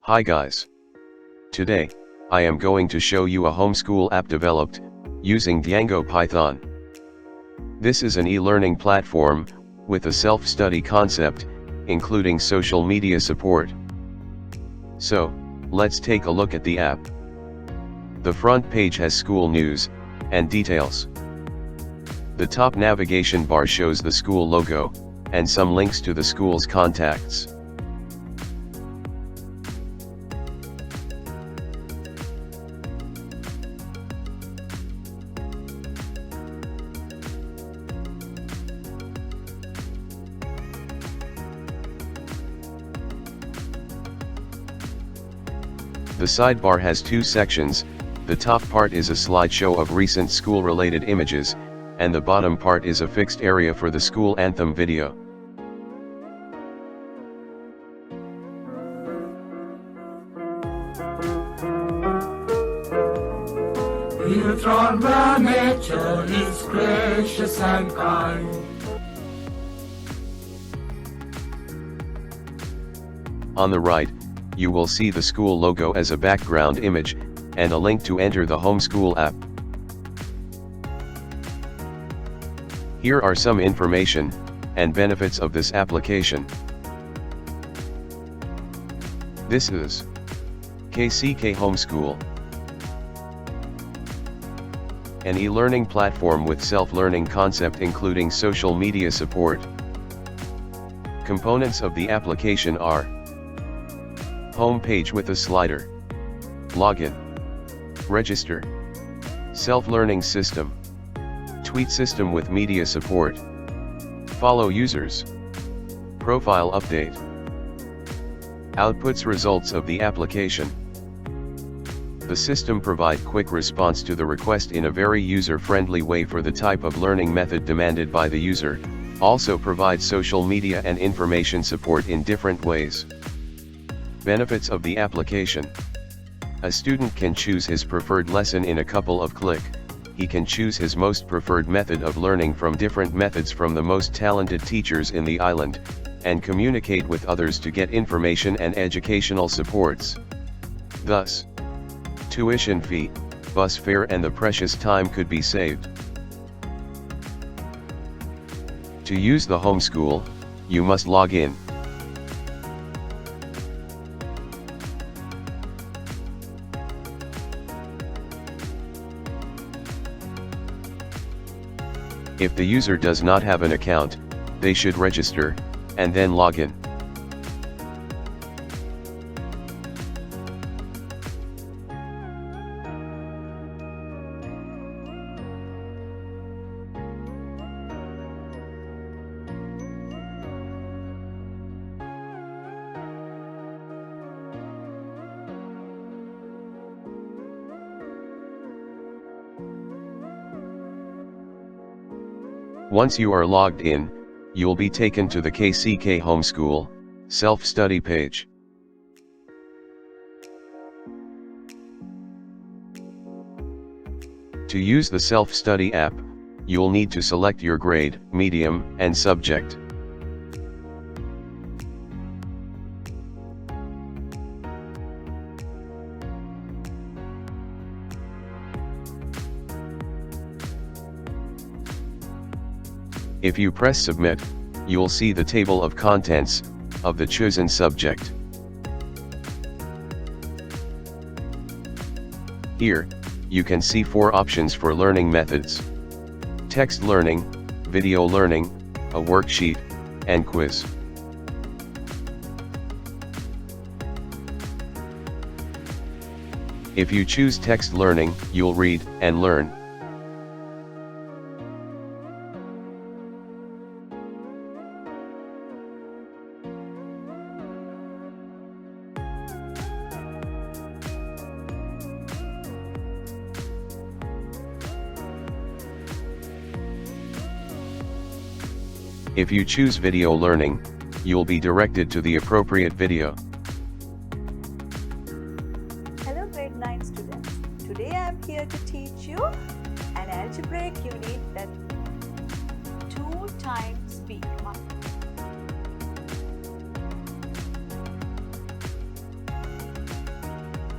Hi guys. Today, I am going to show you a homeschool app developed using Django Python. This is an e-learning platform with a self-study concept, including social media support. So, let's take a look at the app. The front page has school news and details. The top navigation bar shows the school logo and some links to the school's contacts. The sidebar has two sections. The top part is a slideshow of recent school-related images, and the bottom part is a fixed area for the school anthem video. Here from where nature is gracious and kind. On the right, you will see the school logo as a background image, and a link to enter the Homeschool app. Here are some information and benefits of this application. This is KCK Homeschool, an e-learning platform with self-learning concept including social media support. Components of the application are: home page with a slider, login, register, self-learning system, tweet system with media support, follow users, profile update. Outputs results of the application. The system provide quick response to the request in a very user-friendly way for the type of learning method demanded by the user, also provide social media and information support in different ways. Benefits of the application. A student can choose his preferred lesson in a couple of clicks. He can choose his most preferred method of learning from different methods from the most talented teachers in the island, and communicate with others to get information and educational supports. Thus, tuition fee, bus fare and the precious time could be saved. To use the Homeschool, you must log in. If the user does not have an account, they should register, and then log in. Once you are logged in, you'll be taken to the KCK Homeschool self-study page. To use the self-study app, you'll need to select your grade, medium, and subject. If you press submit, you'll see the table of contents of the chosen subject. Here, you can see 4 options for learning methods: text learning, video learning, a worksheet, and quiz. If you choose text learning, you'll read and learn. If you choose video learning, you'll be directed to the appropriate video. Hello grade 9 students. Today I am here to teach you an algebraic unit that 2 times speed.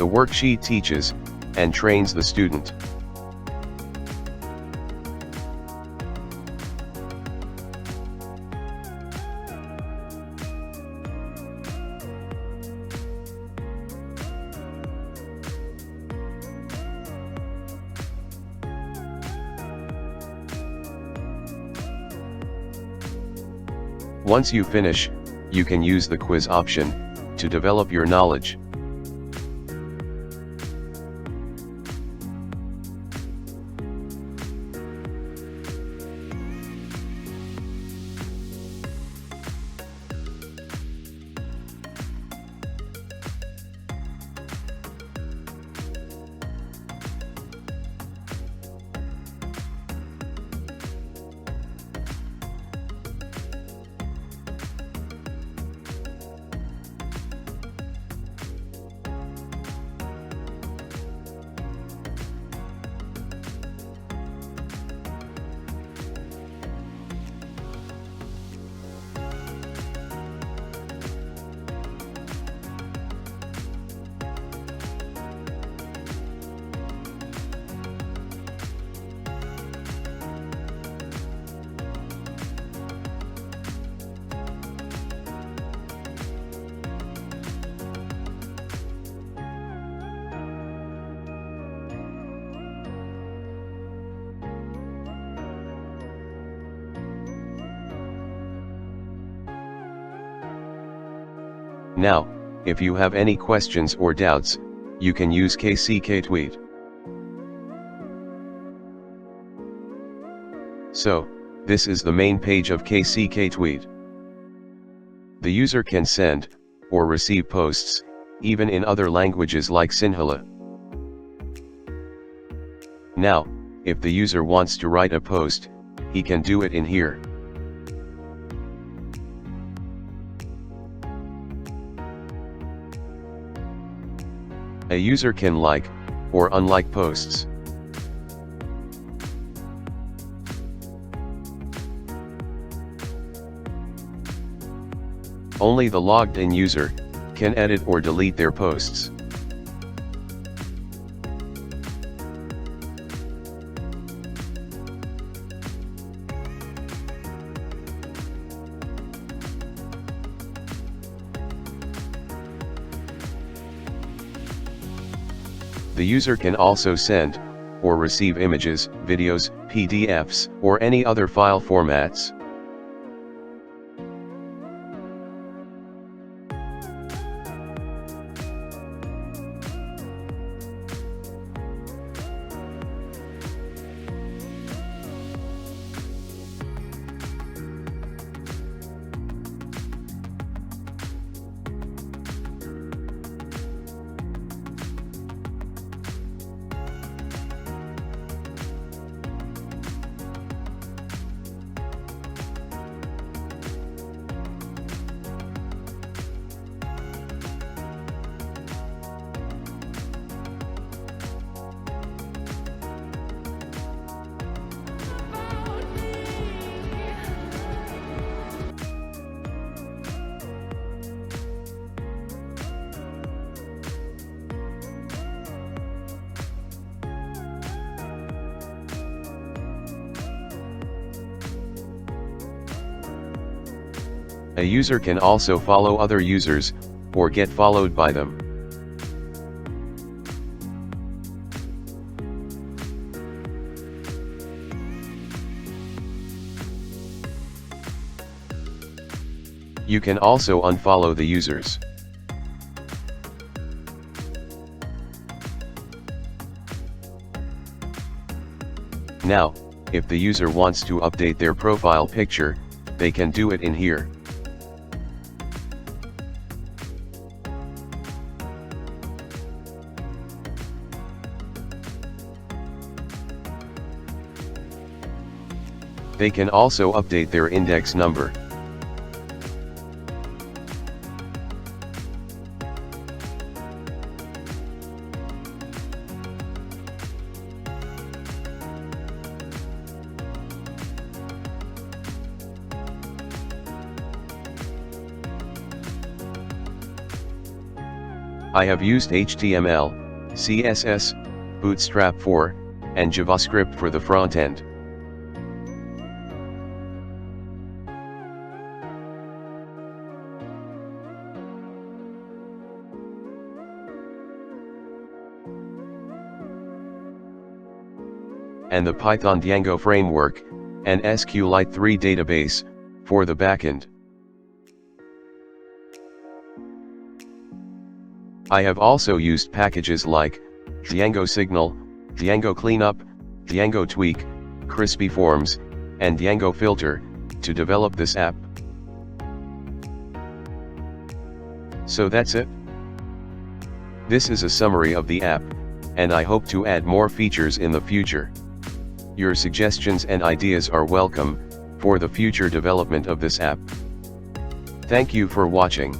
The worksheet teaches and trains the student. Once you finish, you can use the quiz option to develop your knowledge. Now, if you have any questions or doubts, you can use KCK Tweet. So, this is the main page of KCK Tweet. The user can send or receive posts, even in other languages like Sinhala. Now, if the user wants to write a post, he can do it in here. A user can like or unlike posts. Only the logged in user can edit or delete their posts. The user can also send or receive images, videos, PDFs, or any other file formats. A user can also follow other users, or get followed by them. You can also unfollow the users. Now, if the user wants to update their profile picture, they can do it in here. They can also update their index number. I have used HTML, CSS, Bootstrap 4, and JavaScript for the front end. And the Python Django framework, and SQLite 3 database, for the backend. I have also used packages like Django Signal, Django Cleanup, Django Tweak, Crispy Forms, and Django Filter, to develop this app. So that's it. This is a summary of the app, and I hope to add more features in the future. Your suggestions and ideas are welcome, for the future development of this app. Thank you for watching.